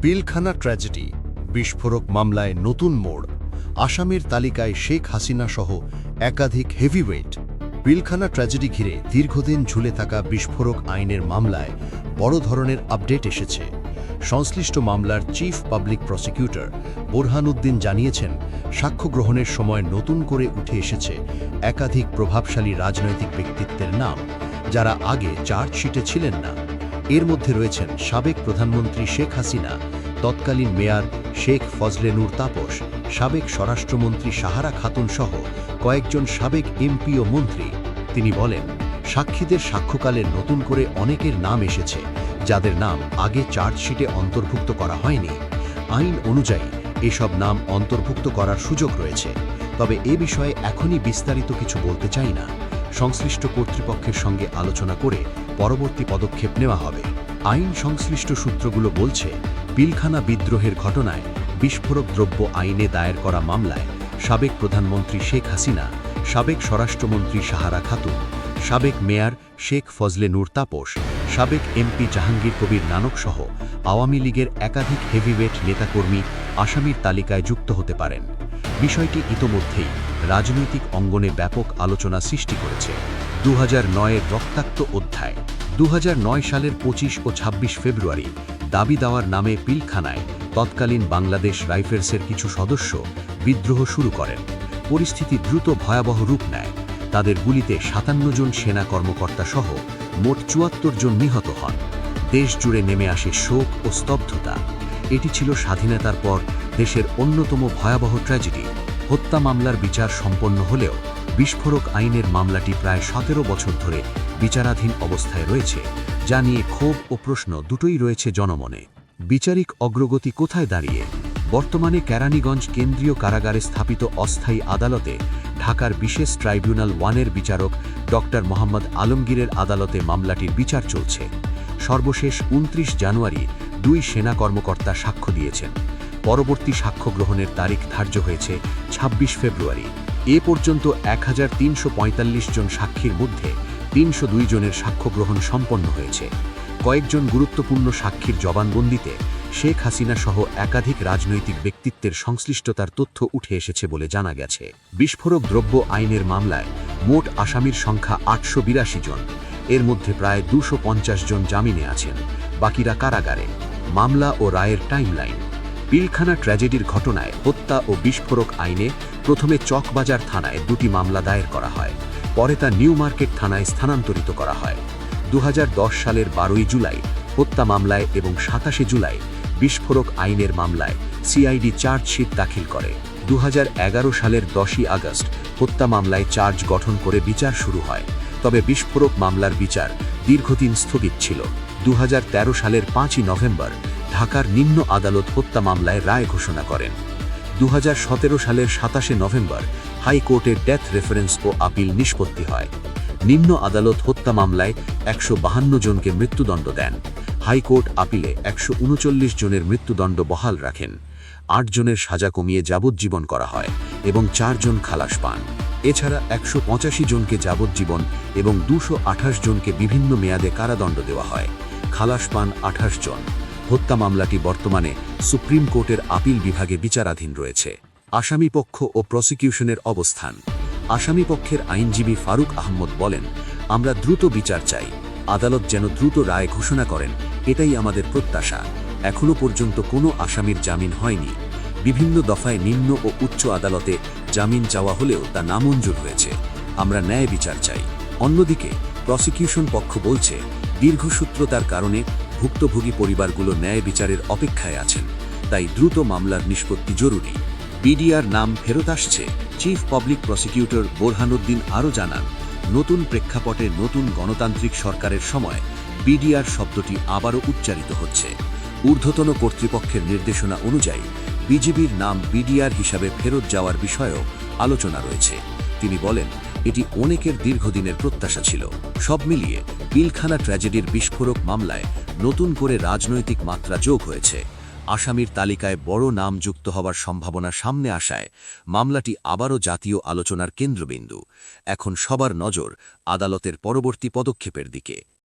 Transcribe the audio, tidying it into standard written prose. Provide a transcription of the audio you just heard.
Pilkhana tragedy, বিস্ফোরক মামলায় নতুন মোড়, আসামির তালিকায় শেখ হাসিনা সহ একাধিক হেভিওয়েট। পিলখানা ট্র্যাজেডি ঘিরে দীর্ঘদিন ঝুলে থাকা বিস্ফোরক আইনের মামলায় বড় ধরনের আপডেট এসেছে। সংশ্লিষ্ট মামলার চিফ পাবলিক প্রসিকিউটর বোরহানুদ্দিন জানিয়েছেন, সাক্ষ্য গ্রহণের সময় নতুন করে উঠে এসেছে একাধিক প্রভাবশালী রাজনৈতিক ব্যক্তিত্বের নাম, যারা আগে চার্জশিটে ছিলেন না। এর মধ্যে রয়েছেন সাবেক প্রধানমন্ত্রী শেখ হাসিনা, তৎকালীন মেয়র শেখ ফজলে নূর তাপস, সাবেক স্বরাষ্ট্রমন্ত্রী সাহারা খাতুন সহ কয়েকজন সাবেক এমপি ও মন্ত্রী। তিনি বলেন, সাক্ষীদের সাক্ষ্যকালে নতুন করে অনেকের নাম এসেছে, যাদের নাম আগে চার্জশিটে অন্তর্ভুক্ত করা হয়নি। আইন অনুযায়ী এসব নাম অন্তর্ভুক্ত করার সুযোগ রয়েছে, তবে এ বিষয়ে এখনই বিস্তারিত কিছু বলতে চাই না। সংশ্লিষ্ট কর্তৃপক্ষের সঙ্গে আলোচনা করে পরবর্তী পদক্ষেপ নেওয়া হবে। আইন সংশ্লিষ্ট সূত্রগুলো বলছে, পিলখানা বিদ্রোহের ঘটনায় বিস্ফোরক দ্রব্য আইনে দায়ের করা মামলায় সাবেক প্রধানমন্ত্রী শেখ হাসিনা, সাবেক স্বরাষ্ট্রমন্ত্রী সাহারা খাতুন, সাবেক মেয়র শেখ ফজলে নূর তাপস, সাবেক এমপি জাহাঙ্গীর কবির নানক সহ আওয়ামী লীগের একাধিক হেভিওয়েট নেতাকর্মী আসামির তালিকায় যুক্ত হতে পারেন। বিষয়টি ইতোমধ্যেই রাজনৈতিক অঙ্গনে ব্যাপক আলোচনা সৃষ্টি করেছে। 2009-এর রক্তাক্ত অধ্যায়। 2009 সালের 25 ও 26 ফেব্রুয়ারি দাবি দেওয়ার নামে পিলখানায় তৎকালীন বাংলাদেশ রাইফেলসের কিছু সদস্য বিদ্রোহ শুরু করেন। পরিস্থিতি দ্রুত ভয়াবহ রূপ নেয়। তাদের গুলিতে 57 জন সেনা কর্মকর্তা সহ মোট 74 জন নিহত হন। দেশ জুড়ে নেমে আসে শোক ও স্তব্ধতা। এটি ছিল স্বাধীনতার পর দেশের অন্যতম ভয়াবহ ট্র্যাজেডি। হত্যা মামলার বিচার সম্পন্ন হলেও বিস্ফোরক আইনের মামলাটি প্রায় 17 বছর ধরে বিচারাধীন অবস্থায় রয়েছে, যা নিয়ে ক্ষোভ ও প্রশ্ন দুটোই রয়েছে জনমনে। বিচারিক অগ্রগতি কোথায় দাঁড়িয়ে? বর্তমানে কেরানীগঞ্জ কেন্দ্রীয় কারাগারে স্থাপিত অস্থায়ী আদালতে ঢাকার বিশেষ ট্রাইব্যুনাল 1-এর বিচারক ডক্টর মোহাম্মদ আলমগীরের আদালতে মামলাটির বিচার চলছে। সর্বশেষ 29 জানুয়ারি 2 সেনা কর্মকর্তা সাক্ষ্য দিয়েছেন। পরবর্তী সাক্ষ্য গ্রহণের তারিখ ধার্য হয়েছে 26 ফেব্রুয়ারি। এ পর্যন্ত 1345 জন সাক্ষীর মধ্যে 302 জনের সাক্ষ্য গ্রহণ সম্পন্ন হয়েছে। কয়েকজন গুরুত্বপূর্ণ সাক্ষীর জবানবন্দিতে শেখ হাসিনা সহ একাধিক রাজনৈতিক ব্যক্তিত্বের সংশ্লিষ্টতার তথ্য উঠে এসেছে বলে জানা গেছে। বিস্ফোরক দ্রব্য আইনের মামলায় মোট আসামির সংখ্যা 882 জন। এর মধ্যে প্রায় 250 জন জামিনে আছেন, বাকিরা কারাগারে। মামলা ও রায়ের টাইমলাইন। পিলখানা ট্র্যাজেডির ঘটনায় হত্যা ও বিস্ফোরক আইনে প্রথমে চকবাজার থানায় 2টি মামলা দায়ের করা হয়, পরে তা নিউ মার্কেট থানায় স্থানান্তরিত করা হয়। 2010 সালের 12 জুলাই হত্যা মামলায় এবং 27 জুলাই বিস্ফোরক আইনের মামলায় সিআইডি চার্জশিট দাখিল করে। 2011 সালের 10 আগস্ট হত্যা মামলায় চার্জ গঠন করে বিচার শুরু হয়, তবে বিস্ফোরক মামলার বিচার দীর্ঘদিন স্থগিত ছিল। 2013 সালের 5 নভেম্বর ঢাকার নিম্ন আদালত হত্যা মামলায় রায় ঘোষণা করেন। 2017 সালের 27 নভেম্বর হাইকোর্টের ডেথ রেফারেন্স ও আপিল নিষ্পত্তি হয়। নিম্ন আদালত হত্যা মামলায় 152 জনকে মৃত্যুদণ্ড দেন। হাইকোর্ট আপিলে 139 জনের মৃত্যুদণ্ড বহাল রাখেন। 8 জনের সাজা কমিয়ে যাবজ্জীবন করা হয় এবং 4 জন খালাস পান। এছাড়া 185 জনকে যাবজ্জীবন এবং 228 জনকে বিভিন্ন মেয়াদে কারাদণ্ড দেওয়া হয়। খালাস পান 28 জন। হত্যা মামলাটি বর্তমানে সুপ্রিম কোর্টের আপিল বিভাগে বিচারাধীন রয়েছে। আসামিপক্ষ ও প্রসিকিউশনের অবস্থান। আসামিপক্ষের আইনজীবী ফারুক আহমদ বলেন, আমরা দ্রুত বিচার চাই। আদালত যেন দ্রুত রায় ঘোষণা করেন, এটাই আমাদের প্রত্যাশা। এখনো পর্যন্ত কোনো আসামির জামিন হয়নি। বিভিন্ন দফায় নিম্ন ও উচ্চ আদালতে জামিন চাওয়া হলেও তা নামঞ্জুর হয়েছে। আমরা ন্যায় বিচার চাই। অন্যদিকে প্রসিকিউশন পক্ষ বলছে, দীর্ঘসূত্রতার কারণে ভুক্তভোগী পরিবারগুলো ন্যায় বিচারের অপেক্ষায় আছেন, তাই দ্রুত মামলার নিষ্পত্তি জরুরি। বিডিআর নাম ফেরত আসছে। চিফ পাবলিক প্রসিকিউটর বোরহানুদ্দিন আরও জানান, নতুন প্রেক্ষাপটে নতুন গণতান্ত্রিক সরকারের সময় বিডিআর শব্দটি আবারও উচ্চারিত হচ্ছে। ঊর্ধ্বতন কর্তৃপক্ষের নির্দেশনা অনুযায়ী বিজিবির নাম বিডিআর হিসাবে ফেরত যাওয়ার বিষয়েও আলোচনা রয়েছে। তিনি বলেন, এটি অনেকের দীর্ঘদিনের প্রত্যাশা ছিল। সব মিলিয়ে পিলখানা ট্র্যাজেডির বিস্ফোরক মামলায় নতুন করে রাজনৈতিক মাত্রা যোগ হয়েছে। আসামির তালিকায় বড় নাম যুক্ত হওয়ার সম্ভাবনা সামনে আসায় মামলাটি আবারও জাতীয় আলোচনার কেন্দ্রবিন্দু। এখন সবার নজর আদালতের পরবর্তী পদক্ষেপের দিকে।